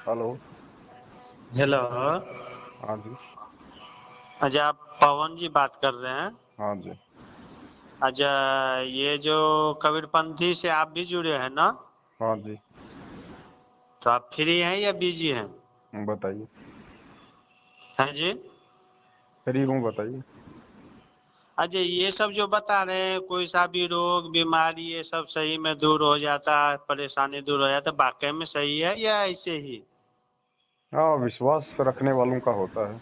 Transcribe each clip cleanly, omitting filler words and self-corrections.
Hello. Hello. हाँ जी। अच्छा, आप पवन जी बात कर रहे हैं? हाँ जी। अच्छा, ये जो कबीरपंथी से आप भी जुड़े हैं ना? हाँ जी। तो आप फ्री हैं या बिजी हैं? बताइए। हैं जी? फ्री हूँ, बताइए। अच्छा, ये सब जो बता रहे हैं, कोई सा भी रोग बीमारी ये सब सही में दूर हो जाता है, परेशानी दूर हो जाता है, वाकई में सही है या ऐसे ही? हाँ, विश्वास रखने वालों का होता है।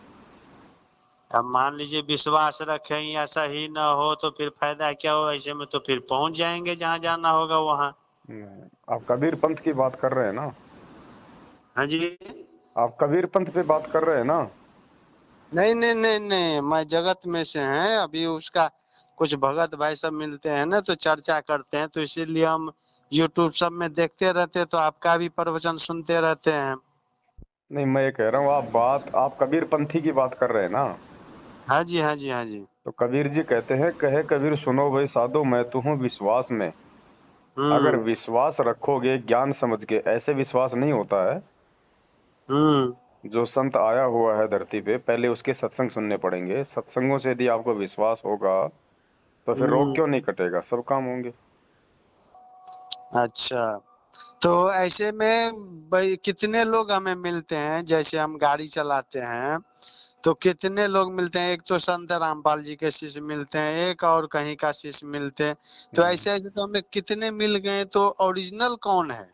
अब मान लीजिए विश्वास रखें या सही ना हो तो फिर फायदा क्या हो? ऐसे में तो फिर पहुंच जाएंगे जहाँ जाना होगा वहाँ। नहीं, आप कबीर पंथ की बात कर रहे हैं ना? हाँ जी। आप कबीर पंथ पे बात कर रहे हैं ना? नहीं नहीं नहीं नहीं, मैं जगत में से हैं। अभी उसका कुछ भगत भाई सब मिलते हैं ना, तो चर्चा करते हैं, तो इसीलिए हम यूट्यूब सब में देखते रहते हैं, तो आपका भी प्रवचन सुनते रहते हैं। नहीं, मैं ये कह रहा हूँ, आप कबीर पंथी की बात कर रहे हैं ना? हाँ जी हाँ जी हाँ जी। तो कबीर जी कहते हैं, कहे कबीर सुनो भाई साधो, मैं तो हूँ विश्वास में। अगर हम्म विश्वास रखोगे ज्ञान समझ के, ऐसे विश्वास नहीं होता है। हम्म। जो संत आया हुआ है धरती पे, पहले उसके सत्संग सुनने पड़ेंगे। सत्संगों से यदि आपको विश्वास होगा तो फिर रोग हम्म। क्यों नहीं कटेगा, सब काम होंगे। अच्छा, तो ऐसे में भाई कितने लोग हमें मिलते हैं? जैसे हम गाड़ी चलाते हैं तो कितने लोग मिलते हैं? एक तो संत रामपाल जी के शिष्य मिलते हैं, एक और कहीं का शिष्य मिलते हैं। तो हम्म। ऐसे ऐसे तो हमें कितने मिल गए, तो ओरिजिनल कौन है?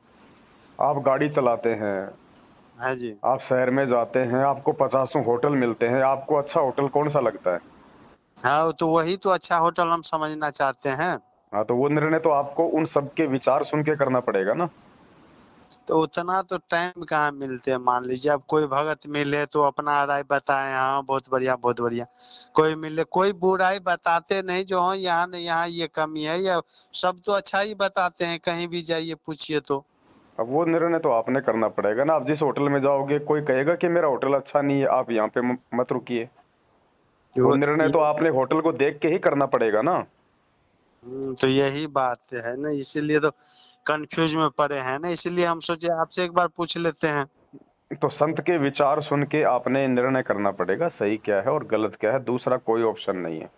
आप गाड़ी चलाते हैं, हाँ जी। आप शहर में जाते हैं, आपको पचासों होटल मिलते हैं, आपको अच्छा होटल कौन सा लगता है? हाँ, तो वही तो अच्छा होटल हम समझना चाहते हैं। हाँ, तो वो निर्णय तो आपको उन सबके विचार सुन के करना पड़ेगा ना। तो उतना तो टाइम कहाँ मिलते हैं? मान लीजिए अब कोई भगत मिले तो अपना राय बताए, हाँ बहुत बढ़िया बहुत बढ़िया। कोई मिले, कोई बुराई बताते नहीं, जो हाँ यहाँ नहीं यहाँ ये कमी है, या सब तो अच्छा ही बताते हैं, कहीं भी जाइए पूछिए तो। अब वो निर्णय तो आपने करना पड़ेगा ना। आप जिस होटल में जाओगे, कोई कहेगा कि मेरा होटल अच्छा नहीं है, आप यहाँ पे मत रुकिए। वो वो निर्णय तो आपने होटल को देख के ही करना पड़ेगा ना। तो यही बात है ना, इसीलिए तो कंफ्यूज में पड़े हैं ना, इसीलिए हम सोचे आपसे एक बार पूछ लेते हैं। तो संत के विचार सुन के आपने निर्णय करना पड़ेगा, सही क्या है और गलत क्या है। दूसरा कोई ऑप्शन नहीं है।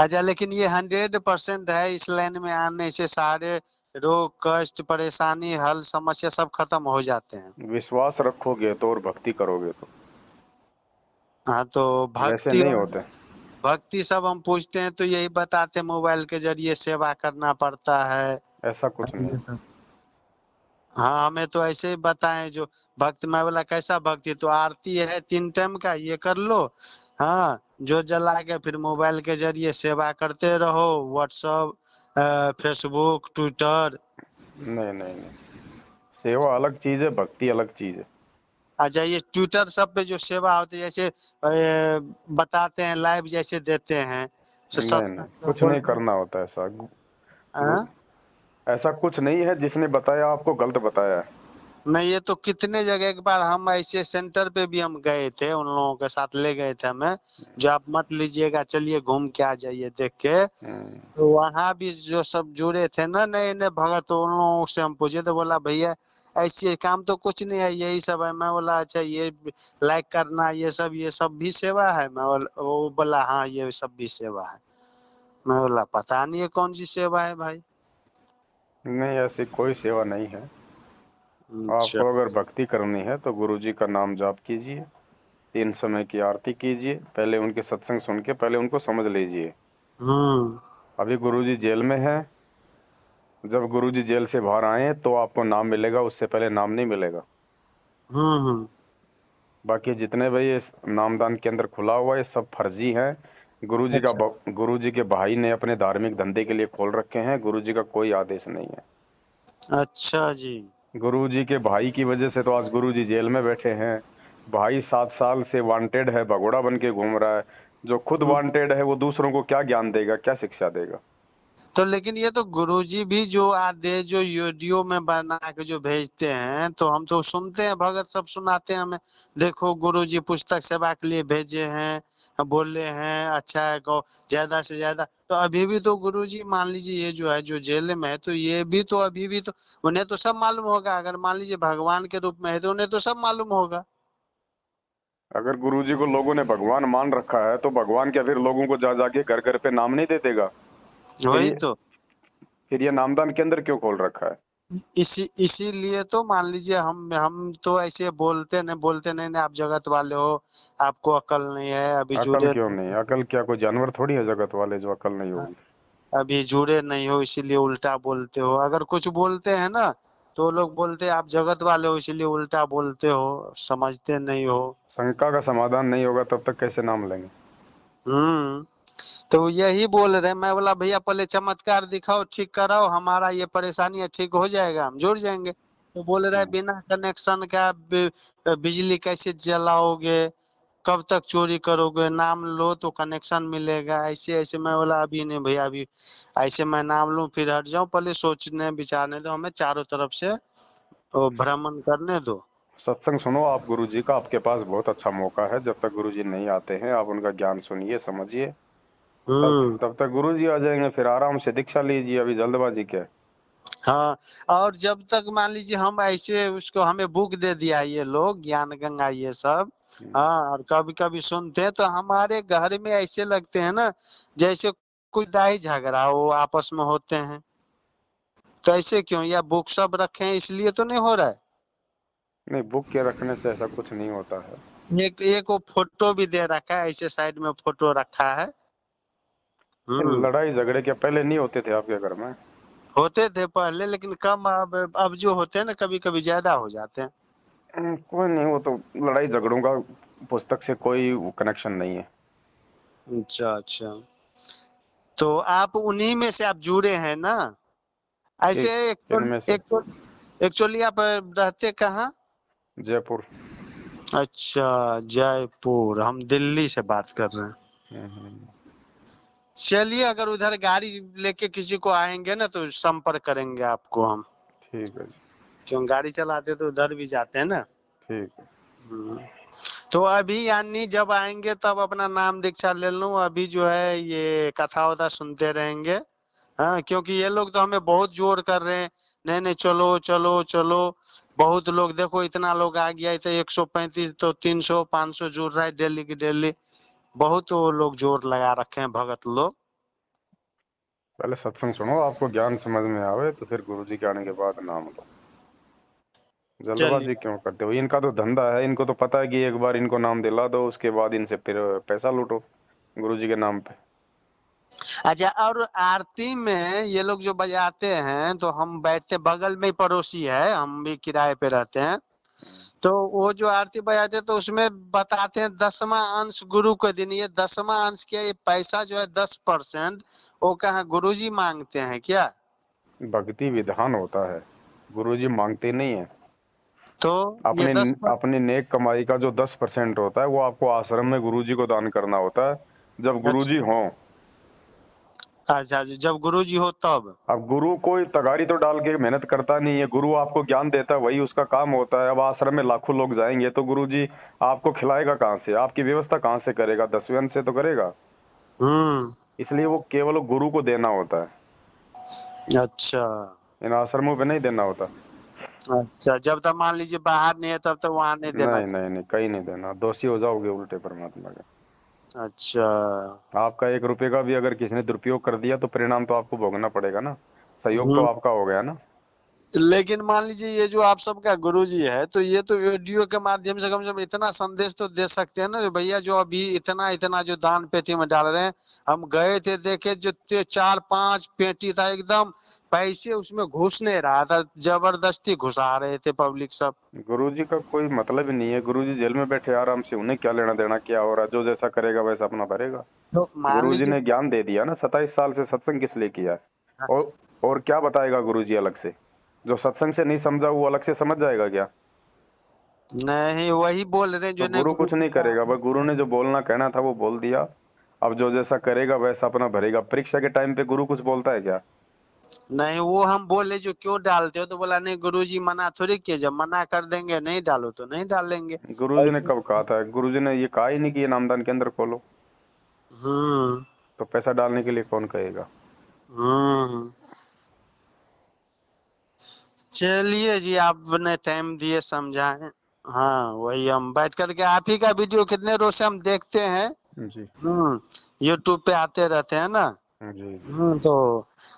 अच्छा, लेकिन ये 100% है, इस लाइन में आने से सारे रोग कष्ट परेशानी हल समस्या सब खत्म हो जाते हैं? विश्वास रखोगे तो और भक्ति करोगे तो। हाँ, तो वैसे भक्ति नहीं और होते। भक्ति सब हम पूछते हैं तो यही बताते हैं, मोबाइल के जरिए सेवा करना पड़ता है। ऐसा कुछ नहीं। ये सब हाँ, हमें तो ऐसे ही बताएं जो भक्त। मैं बोला कैसा भक्ति? तो आरती है 3 टाइम का, ये कर लो। हाँ, जो जला के फिर मोबाइल के जरिए सेवा करते रहो, व्हाट्सअप फेसबुक ट्विटर। नहीं नहीं नहीं, सेवा अलग चीज है, भक्ति अलग चीज है। अच्छा, ये ट्विटर सब पे जो सेवा होती है, जैसे बताते हैं लाइव जैसे देते हैं, तो नहीं सत्संग नहीं, में कुछ नहीं बोलते हैं। करना होता ऐसा। हाँ? ऐसा कुछ नहीं है, जिसने बताया आपको गलत बताया है। नहीं, ये तो कितने जगह, एक बार हम ऐसे सेंटर पे भी हम गए थे, उन लोगों के साथ ले गए थे हमें, जो आप मत लीजिएगा चलिए घूम के आ जाइए देख के। हम्म। तो वहाँ भी जो सब जुड़े थे ना नए नए भगत, तो उन लोगों से हम पूछे तो बोला भैया ऐसे काम तो कुछ नहीं है, यही सब है। मैं बोला अच्छा, ये लाइक करना ये सब भी सेवा है? वो बोला हाँ ये सब भी सेवा है। मैं बोला पता नहीं है कौन सी सेवा है भाई। नहीं, ऐसी कोई सेवा नहीं है। अच्छा। आपको अगर भक्ति करनी है तो गुरु जी का नाम जाप कीजिए, 3 समय की आरती कीजिए, पहले उनके सत्संग सुन के पहले उनको समझ लीजिए। हम्म अभी गुरु जी जेल में हैं। जब गुरु जी जेल से बाहर आए तो आपको नाम मिलेगा, उससे पहले नाम नहीं मिलेगा। हम्म। बाकी जितने भी ये नामदान के अंदर खुला हुआ है, ये सब फर्जी हैं। अच्छा गुरु जी के भाई ने अपने धार्मिक धंधे के लिए खोल रखे हैं। गुरु जी का कोई आदेश नहीं है। अच्छा जी। गुरु जी के भाई की वजह से तो आज गुरु जी जेल में बैठे हैं। भाई 7 साल से वांटेड है, भगोड़ा बन के घूम रहा है। जो खुद हम्म। वांटेड है वो दूसरों को क्या ज्ञान देगा, क्या शिक्षा देगा? तो लेकिन ये तो गुरुजी भी जो आदेश जो वीडियो में बना के जो भेजते हैं तो हम तो सुनते हैं, भगत सब सुनाते हैं हमें, देखो गुरुजी पुस्तक सेवा के लिए भेजे हैं, बोले हैं अच्छा है गौ ज्यादा से ज्यादा। तो अभी भी तो गुरुजी मान लीजिए ये जो है जो जेल में है तो ये भी तो अभी भी तो उन्हें तो सब मालूम होगा, अगर मान लीजिए भगवान के रूप में है तो उन्हें तो सब मालूम होगा। अगर गुरुजी को लोगों ने भगवान मान रखा है तो भगवान क्या फिर लोगों को जा जाके घर घर पे नाम नहीं दे देगा? फिर वही ये तो। फिर ये नामदान केंद्र क्यों खोल रखा है? इसीलिए तो मान लीजिए हम तो ऐसे बोलते नहीं आप जगत वाले हो, आपको अकल नहीं है, अभी अकल जुड़े क्यों नहीं? अकल क्या कोई जानवर थोड़ी है जगत वाले जो अकल नहीं होगी? अभी जुड़े नहीं हो इसीलिए उल्टा बोलते हो। अगर कुछ बोलते हैं ना तो लोग बोलते हैं आप जगत वाले हो इसीलिए उल्टा बोलते हो, समझते नहीं हो। शंका का समाधान नहीं होगा तब तक कैसे नाम लेंगे? हम्म। तो यही बोल रहे, मैं बोला भैया पहले चमत्कार दिखाओ, ठीक कराओ, हमारा ये परेशानी है ठीक हो जाएगा हम जुड़ जाएंगे। तो बोल रहा है हम्म। बिना कनेक्शन का बिजली कैसे जलाओगे, कब तक चोरी करोगे, नाम लो तो कनेक्शन मिलेगा, ऐसे ऐसे। मैं बोला अभी नहीं भैया, अभी ऐसे मैं नाम लूं फिर हट जाऊं, पहले सोचने विचारने दो, हमें चारों तरफ से भ्रमण करने दो। सत्संग सुनो आप गुरुजी का, आपके पास बहुत अच्छा मौका है। जब तक गुरुजी नहीं आते हैं आप उनका ज्ञान सुनिए समझिए, तब हम्म। तब तक गुरुजी आ जाएंगे, फिर आराम से दीक्षा लीजिए। अभी जल्दबाजी क्या है? हाँ। और जब तक मान लीजिए हम ऐसे उसको हमें बुक दे दिया ये लोग ज्ञान गंगा ये सब, हम्म। हाँ, और कभी कभी सुनते हैं तो हमारे घर में ऐसे लगते हैं ना जैसे कोई दाई झगड़ा हो आपस में होते हैं। तो ऐसे क्यों, या बुक सब रखे हैं इसलिए तो नहीं हो रहा है। नहीं, बुक के रखने से ऐसा कुछ नहीं होता है। एक एक वो फोटो भी दे रखा है, ऐसे साइड में फोटो रखा है। हम्म। लड़ाई झगड़े क्या पहले नहीं होते थे आपके घर में? होते थे पहले लेकिन कम, अब जो होते हैं ना कभी कभी ज्यादा हो जाते हैं। कोई नहीं, वो तो लड़ाई झगड़ों का पुस्तक से कोई कनेक्शन नहीं है। अच्छा अच्छा। तो आप उन्हीं में से आप जुड़े हैं ना ऐसे। एक इनमें से एक्चुअली आप रहते कहाँ? जयपुर। अच्छा, जयपुर। हम दिल्ली से बात कर रहे हैं। हम्म। चलिए अगर उधर गाड़ी लेके किसी को आएंगे ना तो संपर्क करेंगे आपको हम, ठीक है जी। क्यों गाड़ी चलाते तो उधर भी जाते हैं ना। ठीक है। हम्म। तो अभी यानी जब आएंगे तब अपना नाम दीक्षा ले लूं, अभी जो है ये कथा वथा सुनते रहेंगे। हाँ, क्योंकि ये लोग तो हमें बहुत जोर कर रहे हैं, नहीं नहीं चलो चलो चलो। बहुत लोग देखो इतना लोग आ गया, तो 135 तो 300 500 जुड़ रहा है डेली की डेली। बहुत वो लोग जोर लगा रखे हैं भगत लोग। पहले सत्संग सुनो, आपको ज्ञान समझ में आवे तो फिर गुरुजी के आने के बाद नाम लो। चलिए। जल्दबाजी क्यों करते हो? इनका तो धंधा है, इनको तो पता है कि एक बार इनको नाम दिला दो उसके बाद इनसे फिर पैसा लूटो गुरुजी के नाम पे। अच्छा, और आरती में ये लोग जो बजाते हैं तो हम बैठते, बगल में ही पड़ोसी है, हम भी किराए पे रहते हैं। तो वो जो आरती बजाते हैं तो उसमें बताते हैं 10वां अंश गुरु के दिन, ये 10वां अंश के ये पैसा जो है 10% वो कहाँ गुरुजी मांगते हैं क्या? भक्ति विधान होता है, गुरुजी मांगते नहीं है। तो ये अपने 10%। अपने नेक कमाई का जो 10% होता है वो आपको आश्रम में गुरुजी को दान करना होता है, जब गुरुजी अच्छा हों। अच्छा जी, जब गुरुजी हो तब। अब गुरु कोई तगारी तो डाल के मेहनत करता नहीं है, गुरु आपको ज्ञान देता है, वही उसका काम होता है। अब आश्रम में लाखों लोग जाएंगे तो गुरुजी आपको खिलाएगा कहाँ से? आपकी व्यवस्था कहाँ से करेगा? 10वें अंश से तो करेगा। हम्म। इसलिए वो केवल गुरु को देना होता है, अच्छा इन आश्रमों पे नहीं देना होता। अच्छा, जब तक मान लीजिए बाहर नहीं है तब तक वहां नहीं देना नहीं नहीं नहीं, कहीं नहीं देना, दोषी हो जाओगे उल्टे परमात्मा के। चाहिए। अच्छा। आपका 1 रुपए का भी अगर किसी ने दुरुपयोग कर दिया तो परिणाम तो आपको भोगना पड़ेगा ना। सहयोग तो हम्म। आपका हो गया ना। लेकिन मान लीजिए ये जो आप सबका गुरुजी है तो ये तो वीडियो के माध्यम से कम इतना संदेश तो दे सकते हैं ना कि भैया जो अभी इतना इतना जो दान पेटी में डाल रहे हैं, हम गए थे देखे जो 4-5 पेटी था एकदम, पैसे उसमें घुस नहीं रहा था, जबरदस्ती घुसा रहे थे पब्लिक सब। गुरुजी का कोई मतलब ही नहीं है, गुरुजी जेल में बैठे आराम से, उन्हें क्या लेना देना क्या हो रहा है? जो जैसा करेगा वैसा अपना भरेगा। तो मान गुरुजी लीजिए। ने ज्ञान दे दिया ना, 27 साल से सत्संग किस लिए किया है? और क्या बताएगा गुरुजी अलग से? जो सत्संग से नहीं समझा वो अलग से समझ जाएगा क्या? नहीं वही बोल रहे हैं तो जो नहीं गुरु गुरु कुछ जी नहीं का। करेगा, बस गुरु ने जो बोलना कहना था वो बोल दिया। अब जो जैसा करेगा वैसा अपना भरेगा। परीक्षा के टाइम पे गुरु कुछ बोलता है क्या? नहीं, वो हम बोले जो क्यों डालते हो, तो बोला नहीं गुरुजी मना थोड़ी किए, जब मना कर देंगे नहीं डालो तो नहीं डालेंगे। गुरुजी ने कब कहा था? गुरुजी ने ये कहा ही नहीं कि ये नामदान केंद्र खोलो। हम्म तो पैसा डालने के लिए कौन कहेगा? हम्म चलिए जी, आपने टाइम दिए समझाएं। हाँ, वही हम बैठ करके आप ही का वीडियो कितने रोज से हम देखते हैं। जी यूट्यूब पे आते रहते हैं ना। जी जी। तो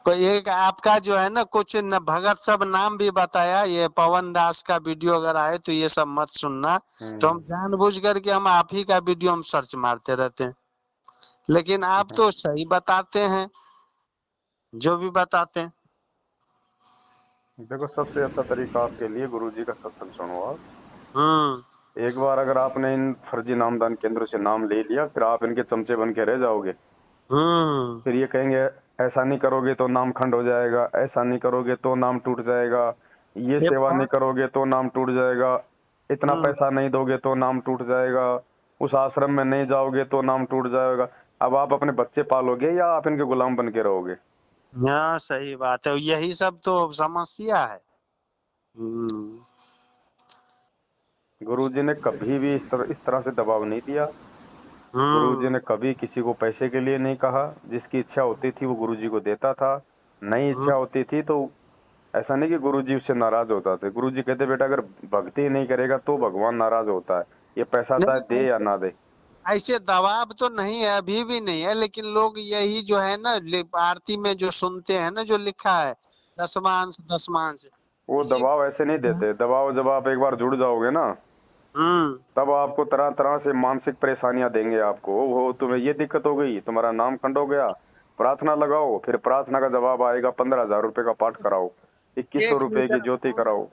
कोई एक आपका जो है ना, कुछ न भगत सब नाम भी बताया, ये पवन दास का वीडियो अगर आए तो ये सब मत सुनना। तो हम जानबूझ करके हम आप ही का वीडियो हम सर्च मारते रहते हैं, लेकिन आप तो सही बताते हैं, जो भी बताते हैं। देखो, सबसे अच्छा तरीका आपके लिए गुरुजी का सत्संग सुनो आप। हम्म एक बार अगर आपने इन फर्जी नामदान केंद्रों से नाम ले लिया, फिर आप इनके चमचे बन के रह जाओगे। हम्म फिर ये कहेंगे ऐसा नहीं करोगे तो नाम खंड हो जाएगा, ऐसा नहीं करोगे तो नाम टूट जाएगा, ये ये सेवा नहीं बहुत करोगे तो नाम टूट जाएगा, इतना हम्म पैसा नहीं दोगे तो नाम टूट जाएगा, उस आश्रम में नहीं जाओगे तो नाम टूट जाएगा। अब आप अपने बच्चे पालोगे या आप इनके गुलाम बन के रहोगे? हाँ, सही बात है, यही सब तो समस्या है। हम्म गुरुजी ने कभी भी इस तरह से दबाव नहीं दिया। गुरुजी हम्म ने कभी किसी को पैसे के लिए नहीं कहा। जिसकी इच्छा होती थी वो गुरुजी को देता था। नहीं हम्म इच्छा होती थी तो ऐसा नहीं कि गुरुजी उससे नाराज होता थे। गुरुजी कहते बेटा अगर भक्ति नहीं करेगा तो भगवान नाराज होता है, ये पैसा चाहे नहीं, दे या ना दे। ऐसे दबाव तो नहीं है, अभी भी नहीं है, लेकिन लोग यही जो है ना, आरती में जो सुनते हैं ना, जो लिखा है दसमांश दसमांश, वो इसी दबाव ऐसे नहीं देते। दबाव जब आप एक बार जुड़ जाओगे ना, हम्म तब आपको तरह तरह से मानसिक परेशानियां देंगे। आपको वो तुम्हें ये दिक्कत हो गई, तुम्हारा नाम खंड हो गया, प्रार्थना लगाओ, फिर प्रार्थना का जवाब आएगा 15,000 रुपए का पाठ कराओ, 2100 एक रुपए की लीटर ज्योति कराओ।